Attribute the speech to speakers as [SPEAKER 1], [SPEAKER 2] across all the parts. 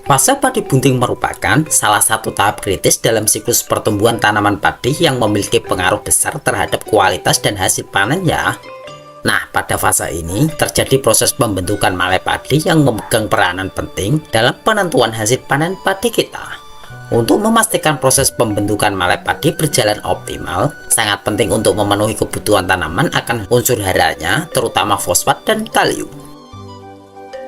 [SPEAKER 1] Fase padi bunting merupakan salah satu tahap kritis dalam siklus pertumbuhan tanaman padi yang memiliki pengaruh besar terhadap kualitas dan hasil panennya. Nah, pada fase ini terjadi proses pembentukan malai padi yang memegang peranan penting dalam penentuan hasil panen padi kita. Untuk memastikan proses pembentukan malai padi berjalan optimal, sangat penting untuk memenuhi kebutuhan tanaman akan unsur haranya, terutama fosfat dan kalium.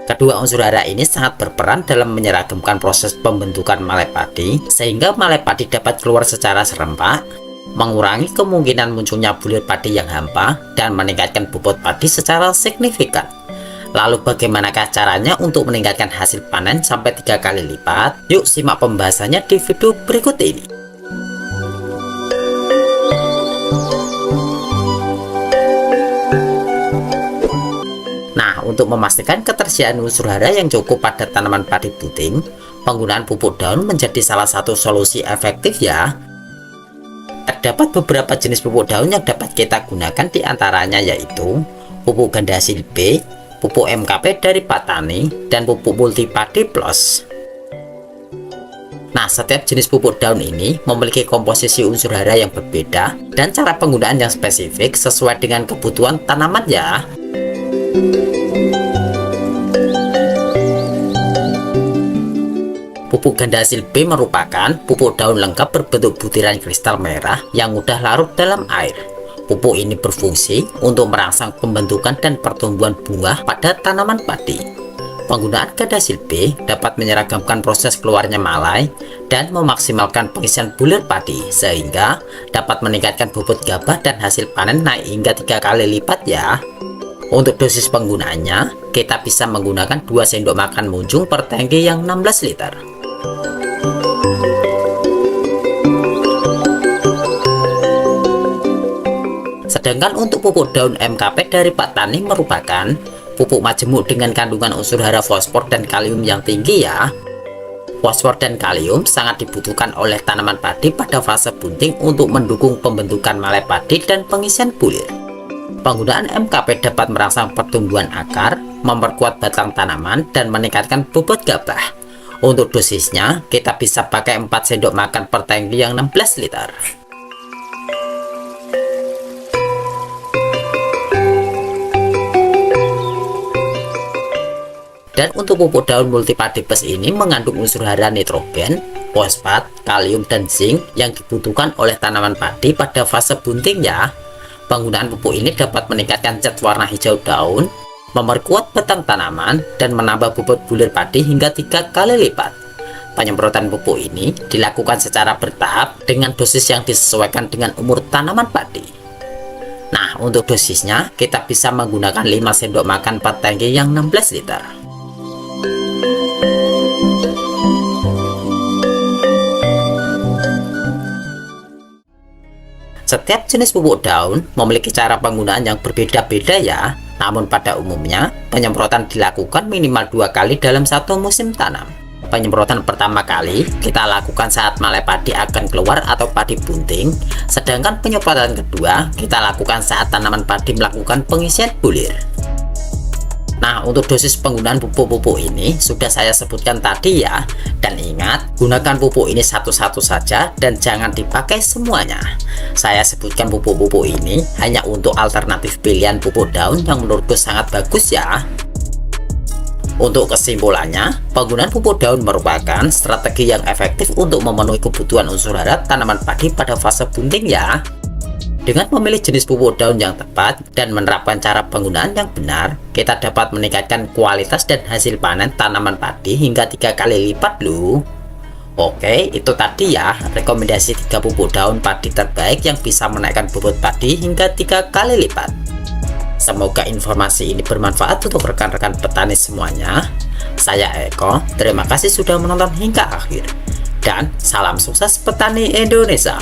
[SPEAKER 1] Kedua unsur hara ini sangat berperan dalam menyeragamkan proses pembentukan malai padi, sehingga malai padi dapat keluar secara serempak, mengurangi kemungkinan munculnya bulir padi yang hampa, dan meningkatkan bobot padi secara signifikan. Lalu bagaimanakah caranya untuk meningkatkan hasil panen sampai 3 kali lipat? Yuk simak pembahasannya di video berikut ini. Untuk memastikan ketersediaan unsur hara yang cukup pada tanaman padi bunting, penggunaan pupuk daun menjadi salah satu solusi efektif ya. Terdapat beberapa jenis pupuk daun yang dapat kita gunakan, diantaranya yaitu pupuk ganda hasil B, pupuk MKP dari Patani, dan pupuk multi padi plus. Nah, setiap jenis pupuk daun ini memiliki komposisi unsur hara yang berbeda dan cara penggunaan yang spesifik sesuai dengan kebutuhan tanaman ya. Pupuk ganda hasil B merupakan pupuk daun lengkap berbentuk butiran kristal merah yang mudah larut dalam air. Pupuk ini berfungsi untuk merangsang pembentukan dan pertumbuhan bunga pada tanaman padi. Penggunaan ganda hasil B dapat menyeragamkan proses keluarnya malai dan memaksimalkan pengisian bulir padi, sehingga dapat meningkatkan bobot gabah dan hasil panen naik hingga 3 kali lipat ya. Untuk dosis penggunaannya, kita bisa menggunakan 2 sendok makan munjung per tangki yang 16 liter. Sedangkan untuk pupuk daun MKP dari Patani merupakan pupuk majemuk dengan kandungan unsur hara fosfor dan kalium yang tinggi ya. Fosfor dan kalium sangat dibutuhkan oleh tanaman padi pada fase bunting untuk mendukung pembentukan malai padi dan pengisian bulir. Penggunaan MKP dapat merangsang pertumbuhan akar, memperkuat batang tanaman, dan meningkatkan bobot gabah. Untuk dosisnya, kita bisa pakai 4 sendok makan per tangki yang 16 liter. Dan untuk pupuk daun multipadi plus ini mengandung unsur hara nitrogen, fosfat, kalium, dan zinc yang dibutuhkan oleh tanaman padi pada fase bunting ya. Penggunaan pupuk ini dapat meningkatkan cat warna hijau daun, memperkuat batang tanaman, dan menambah bobot bulir padi hingga 3 kali lipat. Penyemprotan pupuk ini dilakukan secara bertahap dengan dosis yang disesuaikan dengan umur tanaman padi. Nah, untuk dosisnya kita bisa menggunakan 5 sendok makan per tangki yang 16 liter. Setiap jenis pupuk daun memiliki cara penggunaan yang berbeda-beda ya. Namun pada umumnya, penyemprotan dilakukan minimal 2 kali dalam satu musim tanam. Penyemprotan pertama kali kita lakukan saat malai padi akan keluar atau padi bunting. Sedangkan penyemprotan kedua kita lakukan saat tanaman padi melakukan pengisian bulir. Nah, untuk dosis penggunaan pupuk-pupuk ini sudah saya sebutkan tadi ya. Dan ingat, gunakan pupuk ini satu-satu saja dan jangan dipakai semuanya. Saya sebutkan pupuk-pupuk ini hanya untuk alternatif pilihan pupuk daun yang menurutku sangat bagus ya. Untuk kesimpulannya, penggunaan pupuk daun merupakan strategi yang efektif untuk memenuhi kebutuhan unsur hara tanaman padi pada fase bunting ya. Dengan memilih jenis pupuk daun yang tepat dan menerapkan cara penggunaan yang benar, kita dapat meningkatkan kualitas dan hasil panen tanaman padi hingga 3 kali lipat loh. Oke, itu tadi ya rekomendasi 3 pupuk daun padi terbaik yang bisa menaikkan bobot padi hingga 3 kali lipat. Semoga informasi ini bermanfaat untuk rekan-rekan petani semuanya. Saya Eko, terima kasih sudah menonton hingga akhir. Dan salam sukses petani Indonesia.